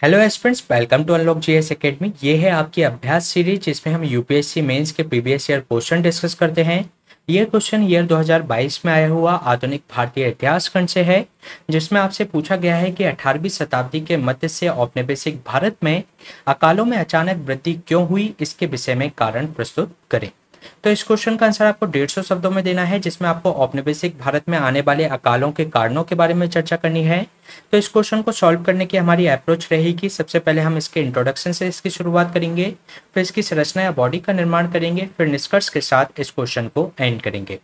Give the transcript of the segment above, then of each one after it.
Hello aspirants, welcome to unlock GS academy. ये है आपकी अभ्यास सीरीज जिसमें हम यूपीएससी मेंस के प्रीवियस ईयर क्वेश्चन डिस्कस करते हैं। ये क्वेश्चन ईयर 2022 में आया हुआ आधुनिक भारतीय इतिहास खंड से है, जिसमें आपसे पूछा गया है कि 18वीं शताब्दी के मध्य से औपनिवेशिक भारत में अकालों में अचानक वृद्धि क्यों हुई, इसके विषय में कारण प्रस्तुत करें। तो इस क्वेश्चन का आंसर आपको 150 शब्दों में देना है, जिसमें आपको औपनिवेशिक भारत में आने वाले अकालों के कारणों के बारे में चर्चा करनी है। तो इस क्वेश्चन को सॉल्व करने की हमारी अप्रोच रहेगी, सबसे पहले हम इसके इंट्रोडक्शन से इसकी शुरुआत करेंगे, फिर इसकी संरचना या बॉडी का निर्माण करेंगे, फिर निष्कर्ष के साथ इस क्वेश्चन को एंड करेंगे।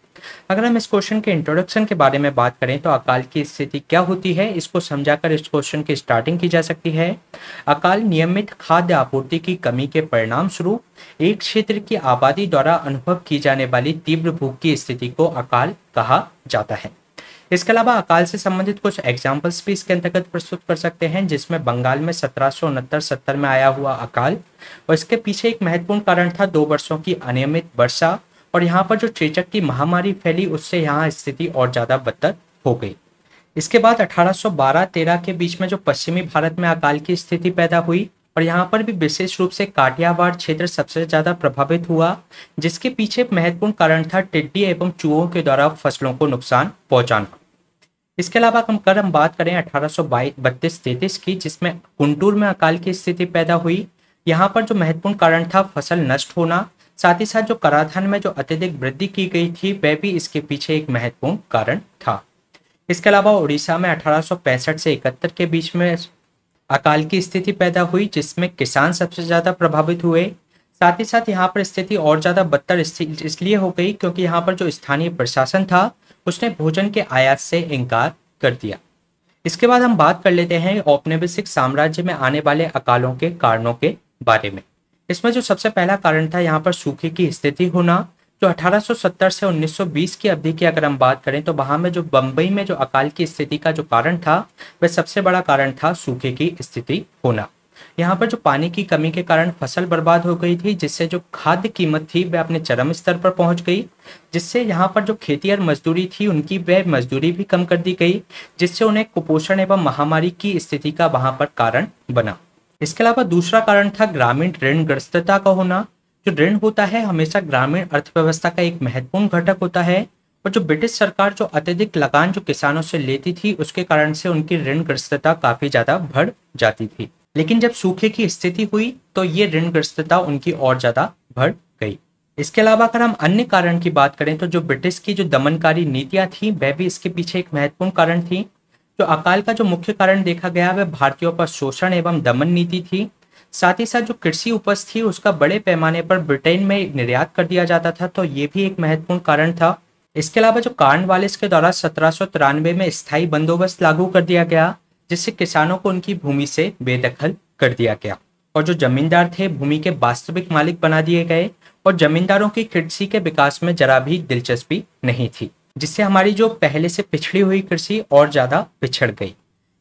अगर हम इस क्वेश्चन के इंट्रोडक्शन के बारे में बात करें तो अकाल की स्थिति क्या होती है, इसको समझाकर इस क्वेश्चन की स्टार्टिंग की जा सकती है। अकाल नियमित खाद्य आपूर्ति की कमी के परिणाम स्वरूप एक क्षेत्र की आबादी द्वारा अनुभव की जाने वाली तीव्र भूख की स्थिति को अकाल कहा जाता है। इसके अलावा अकाल से संबंधित कुछ एग्जाम्पल्स भी इसके अंतर्गत प्रस्तुत कर सकते हैं, जिसमें बंगाल में 1769-70 में आया हुआ अकाल, और इसके पीछे एक महत्वपूर्ण कारण था 2 वर्षों की अनियमित वर्षा, और यहाँ पर जो चेचक की महामारी फैली उससे यहाँ स्थिति और ज़्यादा बदतर हो गई। इसके बाद 1812-13 के बीच में जो पश्चिमी भारत में अकाल की स्थिति पैदा हुई, और यहाँ पर भी विशेष रूप से काठियावाड़ क्षेत्र सबसे ज़्यादा प्रभावित हुआ, जिसके पीछे महत्वपूर्ण कारण था टिड्डी एवं चूहों के द्वारा फसलों को नुकसान पहुँचाना। इसके अलावा हम बात करें 1832-33 की, जिसमें गुंटूर में अकाल की स्थिति पैदा हुई। यहाँ पर जो महत्वपूर्ण कारण था फसल नष्ट होना, साथ ही साथ जो कराधान में जो अत्यधिक वृद्धि की गई थी वह भी इसके पीछे एक महत्वपूर्ण कारण था। इसके अलावा उड़ीसा में 1865 से 71 के बीच में अकाल की स्थिति पैदा हुई, जिसमें किसान सबसे ज़्यादा प्रभावित हुए। साथ ही साथ यहाँ पर स्थिति और ज़्यादा बदतर इसलिए हो गई क्योंकि यहाँ पर जो स्थानीय प्रशासन था उसने भोजन के आयात से इनकार कर दिया। इसके बाद हम बात कर लेते हैं औपनिवेशिक साम्राज्य में आने वाले अकालों के कारणों के बारे में। इसमें जो सबसे पहला कारण था यहाँ पर सूखे की स्थिति होना, जो 1870 से 1920 की अवधि की अगर हम बात करें तो वहाँ में जो बम्बई में जो अकाल की स्थिति का जो कारण था वह सबसे बड़ा कारण था सूखे की स्थिति होना। यहाँ पर जो पानी की कमी के कारण फसल बर्बाद हो गई थी, जिससे जो खाद्य कीमत थी वह अपने चरम स्तर पर पहुंच गई, जिससे यहाँ पर जो खेती और मजदूरी थी उनकी वह मजदूरी भी कम कर दी गई, जिससे उन्हें कुपोषण एवं महामारी की स्थिति का वहाँ पर कारण बना। इसके अलावा दूसरा कारण था ग्रामीण ऋणग्रस्तता का होना। जो ऋण होता है हमेशा ग्रामीण अर्थव्यवस्था का एक महत्वपूर्ण घटक होता है, और जो ब्रिटिश सरकार जो अत्यधिक लगान जो किसानों से लेती थी उसके कारण से उनकी ऋणग्रस्तता काफी ज्यादा बढ़ जाती थी। लेकिन जब सूखे की स्थिति हुई तो ये ऋणग्रस्तता उनकी और ज्यादा बढ़ गई। इसके अलावा अगर हम अन्य कारण की बात करें तो जो ब्रिटिश की जो दमनकारी नीतियां थी वह भी इसके पीछे एक महत्वपूर्ण कारण थी। जो अकाल का जो मुख्य कारण देखा गया वह भारतीयों पर शोषण एवं दमन नीति थी। साथ ही साथ जो कृषि उपज थी उसका बड़े पैमाने पर ब्रिटेन में निर्यात कर दिया जाता था, तो ये भी एक महत्वपूर्ण कारण था। इसके अलावा जो कॉर्नवालिस के द्वारा 1793 में स्थायी बंदोबस्त लागू कर दिया गया, जिससे किसानों को उनकी भूमि से बेदखल कर दिया गया, और जो जमींदार थे भूमि के वास्तविक मालिक बना दिए गए, और जमींदारों की कृषि के विकास में जरा भी दिलचस्पी नहीं थी, जिससे हमारी जो पहले से पिछड़ी हुई कृषि और ज्यादा पिछड़ गई।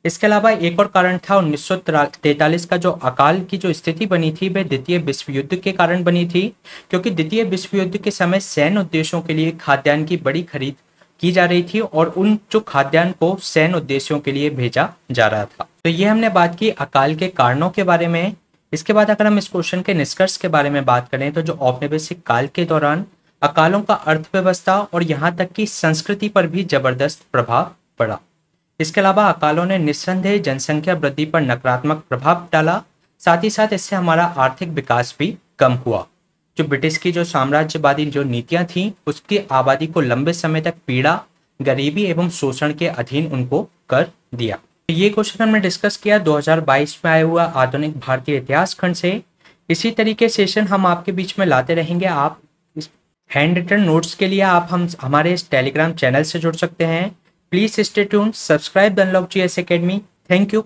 इसके अलावा एक और कारण था 1943 का जो अकाल की जो स्थिति बनी थी वह द्वितीय विश्व युद्ध के कारण बनी थी, क्योंकि द्वितीय विश्व युद्ध के समय सैन्य उद्देश्यों के लिए खाद्यान्न की बड़ी खरीद की जा रही थी, और उन जो खाद्यान्न को सैन्य उद्देश्यों के लिए भेजा जा रहा था। तो ये हमने बात की अकाल के कारणों के बारे में। इसके बाद अगर हम इस क्वेश्चन के निष्कर्ष के बारे में बात करें तो जो औपनिवेशिक काल के दौरान अकालों का अर्थव्यवस्था और यहाँ तक कि संस्कृति पर भी जबरदस्त प्रभाव पड़ा। इसके अलावा अकालों ने निस्संदेह जनसंख्या वृद्धि पर नकारात्मक प्रभाव डाला, साथ ही साथ इससे हमारा आर्थिक विकास भी कम हुआ। जो ब्रिटिश की जो साम्राज्यवादी जो नीतियां थीं उसकी आबादी को लंबे समय तक पीड़ा, गरीबी एवं शोषण के अधीन उनको कर दिया। तो ये क्वेश्चन हमने डिस्कस किया 2022 में आया हुआ आधुनिक भारतीय इतिहास खंड से। इसी तरीके सेशन हम आपके बीच में लाते रहेंगे। आप इस हैंड रिटन नोट्स के लिए आप हमारे इस टेलीग्राम चैनल से जुड़ सकते हैं। Please stay tuned, subscribe the unlock GS academy. Thank you.